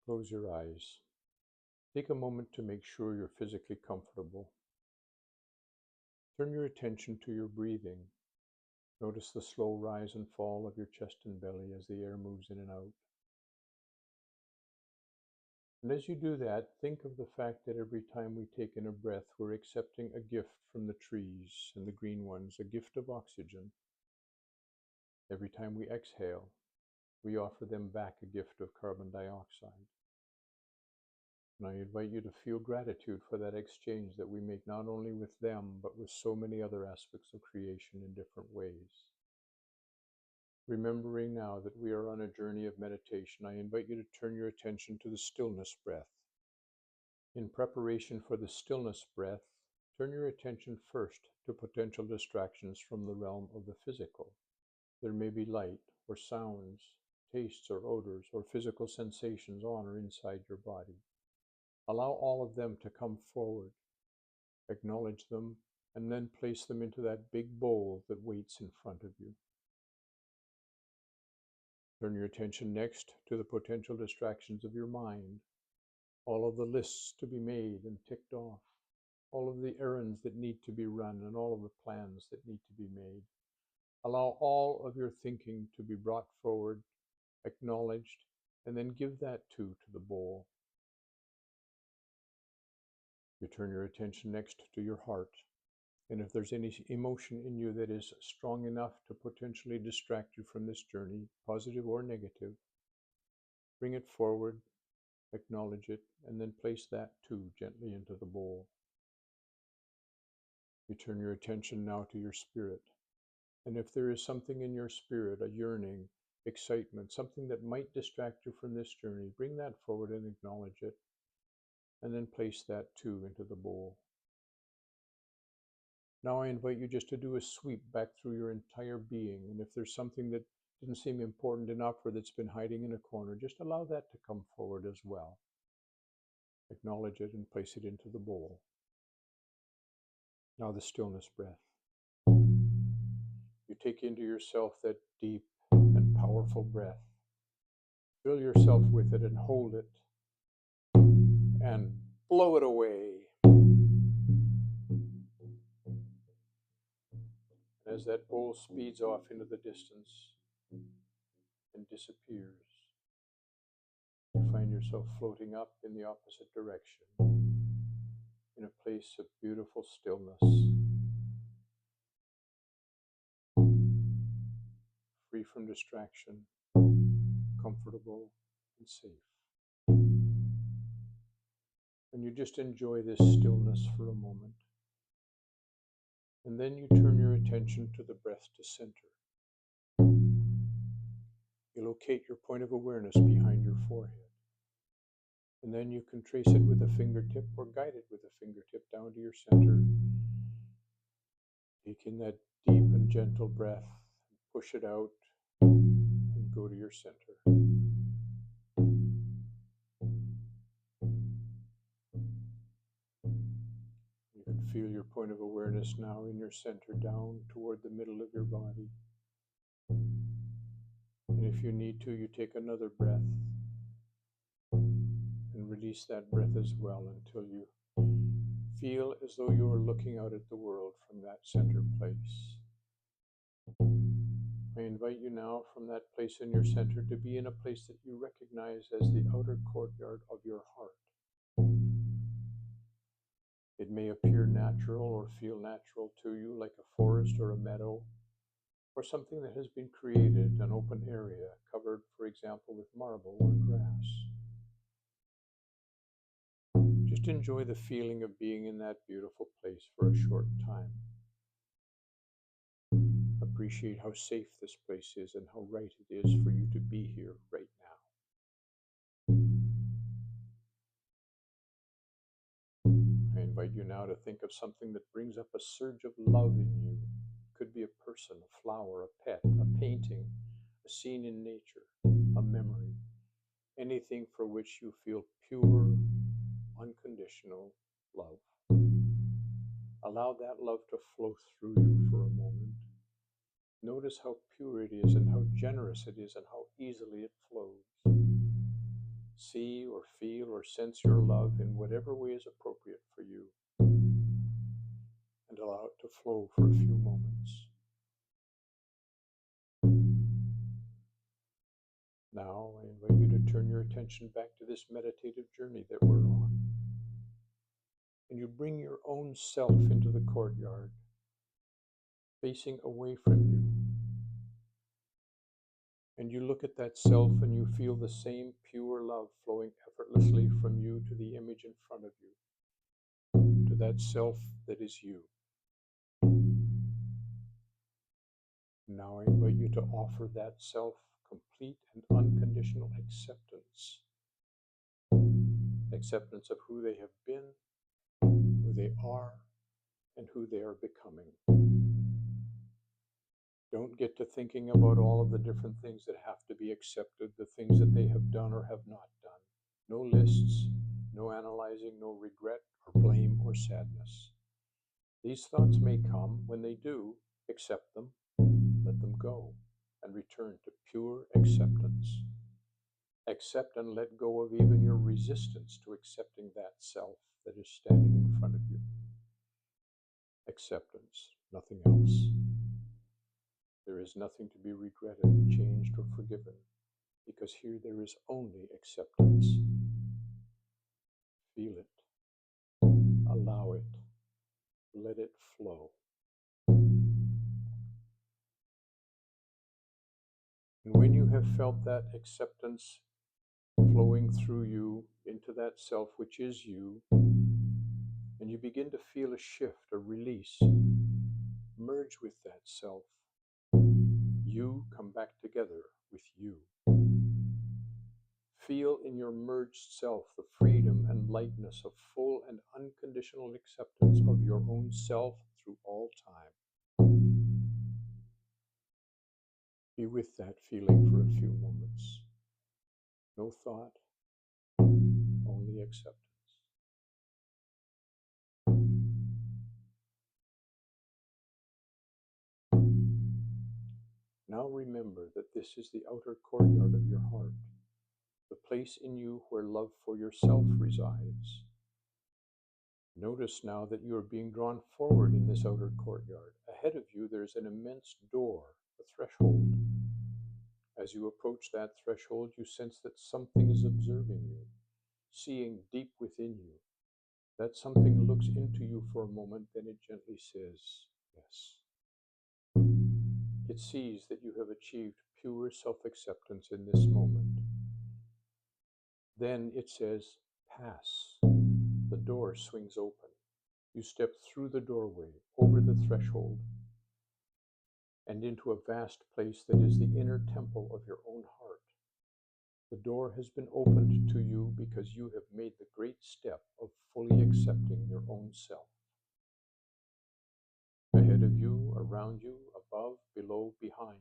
Close your eyes. Take a moment to make sure you're physically comfortable. Turn your attention to your breathing. Notice the slow rise and fall of your chest and belly as the air moves in and out. And as you do that, think of the fact that every time we take in a breath, we're accepting a gift from the trees and the green ones, a gift of oxygen. Every time we exhale, we offer them back a gift of carbon dioxide. And I invite you to feel gratitude for that exchange that we make not only with them, but with so many other aspects of creation in different ways. Remembering now that we are on a journey of meditation, I invite you to turn your attention to the stillness breath. In preparation for the stillness breath, turn your attention first to potential distractions from the realm of the physical. There may be light or sounds, tastes or odors, or physical sensations on or inside your body. Allow all of them to come forward, acknowledge them, and then place them into that big bowl that waits in front of you. Turn your attention next to the potential distractions of your mind, all of the lists to be made and ticked off, all of the errands that need to be run, and all of the plans that need to be made. Allow all of your thinking to be brought forward, acknowledged, and then give that to the bowl. You turn your attention next to your heart, and if there's any emotion in you that is strong enough to potentially distract you from this journey, positive or negative, bring it forward, acknowledge it, and then place that too gently into the bowl. You turn your attention now to your spirit, and if there is something in your spirit, a yearning, excitement, something that might distract you from this journey, bring that forward and acknowledge it, and then place that too into the bowl. Now I invite you just to do a sweep back through your entire being, and if there's something that didn't seem important enough or that's been hiding in a corner, just allow that to come forward as well. Acknowledge it and place it into the bowl. Now the stillness breath. You take into yourself that deep and powerful breath. Fill yourself with it and hold it and blow it away. And as that bowl speeds off into the distance and disappears, you find yourself floating up in the opposite direction, in a place of beautiful stillness, free from distraction, comfortable and safe. And you just enjoy this stillness for a moment. And then you turn your attention to the breath to center. You locate your point of awareness behind your forehead. And then you can trace it with a fingertip or guide it with a fingertip down to your center. Take in that deep and gentle breath, push it out, and go to your center. You can feel your point of awareness now in your center down toward the middle of your body. And if you need to, you take another breath and release that breath as well until you feel as though you are looking out at the world from that center place. I invite you now from that place in your center to be in a place that you recognize as the outer courtyard of your heart. It may appear natural or feel natural to you, like a forest or a meadow, or something that has been created, an open area covered, for example, with marble or grass. Just enjoy the feeling of being in that beautiful place for a short time. Appreciate how safe this place is and how right it is for you to be here right now. I invite you now to think of something that brings up a surge of love in you. It could be a person, a flower, a pet, a painting, a scene in nature, a memory, anything for which you feel pure, unconditional love. Allow that love to flow through you for a moment. Notice how pure it is and how generous it is and how easily it flows. See or feel or sense your love in whatever way is appropriate for you, and allow it to flow for a few moments. Now, I invite you to turn your attention back to this meditative journey that we're on. And you bring your own self into the courtyard, facing away from you. And you look at that self and you feel the same pure love flowing effortlessly from you to the image in front of you, to that self that is you. Now I invite you to offer that self complete and unconditional acceptance. Acceptance of who they have been, who they are, and who they are becoming. Don't get to thinking about all of the different things that have to be accepted, the things that they have done or have not done. No lists, no analyzing, no regret or blame or sadness. These thoughts may come. When they do, accept them, let them go, and return to pure acceptance. Accept and let go of even your resistance to accepting that self that is standing in front of you. Acceptance, nothing else. There is nothing to be regretted, changed, or forgiven, because here there is only acceptance. Feel it, allow it, let it flow. And when you have felt that acceptance flowing through you into that self which is you, and you begin to feel a shift, a release, merge with that self. You come back together with you. Feel in your merged self the freedom and lightness of full and unconditional acceptance of your own self through all time. Be with that feeling for a few moments. No thought, only acceptance. Now remember that this is the outer courtyard of your heart, the place in you where love for yourself resides. Notice now that you are being drawn forward in this outer courtyard. Ahead of you there is an immense door, a threshold. As you approach that threshold, you sense that something is observing you, seeing deep within you. That something looks into you for a moment, then it gently says, yes. It sees that you have achieved pure self-acceptance in this moment. Then it says, pass. The door swings open. You step through the doorway, over the threshold, and into a vast place that is the inner temple of your own heart. The door has been opened to you because you have made the great step of fully accepting your own self. Ahead of you, around you, above, below, behind,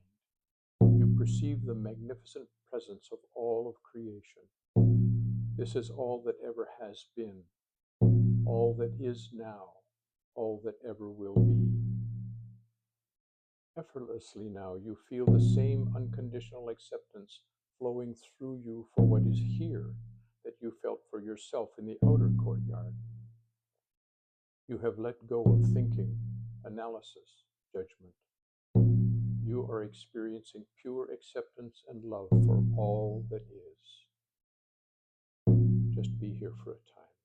you perceive the magnificent presence of all of creation. This is all that ever has been, all that is now, all that ever will be. Effortlessly now, you feel the same unconditional acceptance flowing through you for what is here that you felt for yourself in the outer courtyard. You have let go of thinking, analysis, judgment. You are experiencing pure acceptance and love for all that is. Just be here for a time.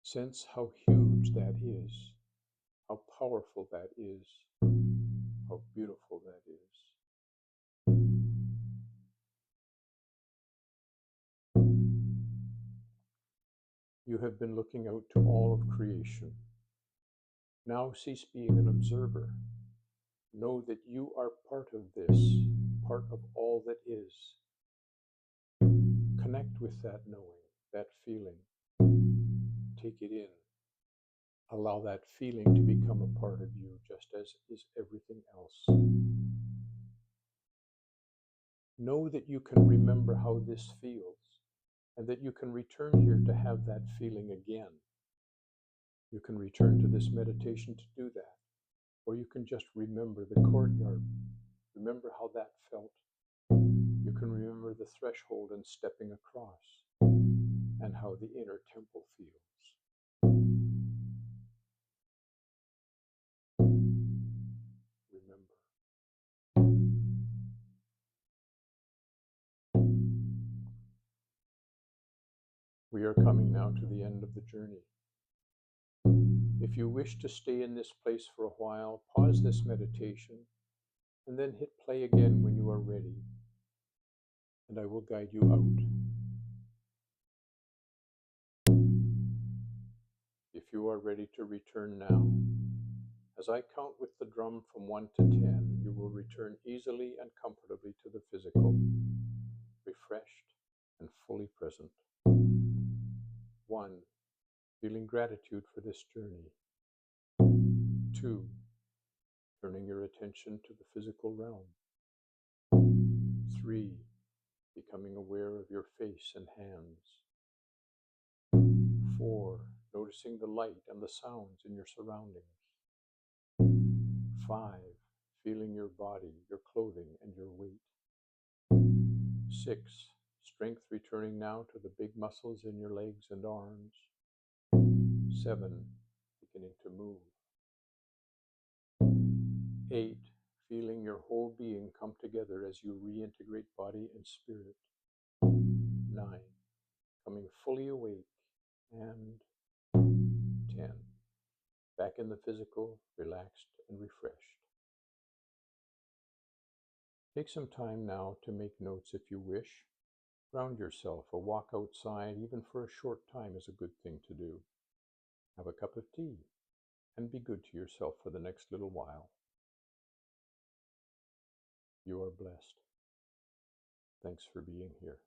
Sense how huge that is, how powerful that is, how beautiful that is. You have been looking out to all of creation. Now cease being an observer. Know that you are part of this, part of all that is. Connect with that knowing, that feeling. Take it in. Allow that feeling to become a part of you, just as is everything else. Know that you can remember how this feels, and that you can return here to have that feeling again. You can return to this meditation to do that, or you can just remember the courtyard. Remember how that felt. You can remember the threshold and stepping across, and how the inner temple feels. Remember. We are coming now to the end of the journey. If you wish to stay in this place for a while, pause this meditation and then hit play again when you are ready, and I will guide you out. If you are ready to return now, as I count with the drum from 1 to 10, you will return easily and comfortably to the physical, refreshed and fully present. 1. Feeling gratitude for this journey. 2. Turning your attention to the physical realm. 3. Becoming aware of your face and hands. 4. Noticing the light and the sounds in your surroundings. 5. Feeling your body, your clothing, and your weight. 6. Strength returning now to the big muscles in your legs and arms. 7. Beginning to move. 8. Feeling your whole being come together as you reintegrate body and spirit. 9. Coming fully awake. And 10. Back in the physical, relaxed and refreshed. Take some time now to make notes if you wish. Ground yourself. A walk outside, even for a short time, is a good thing to do. Have a cup of tea and be good to yourself for the next little while. You are blessed. Thanks for being here.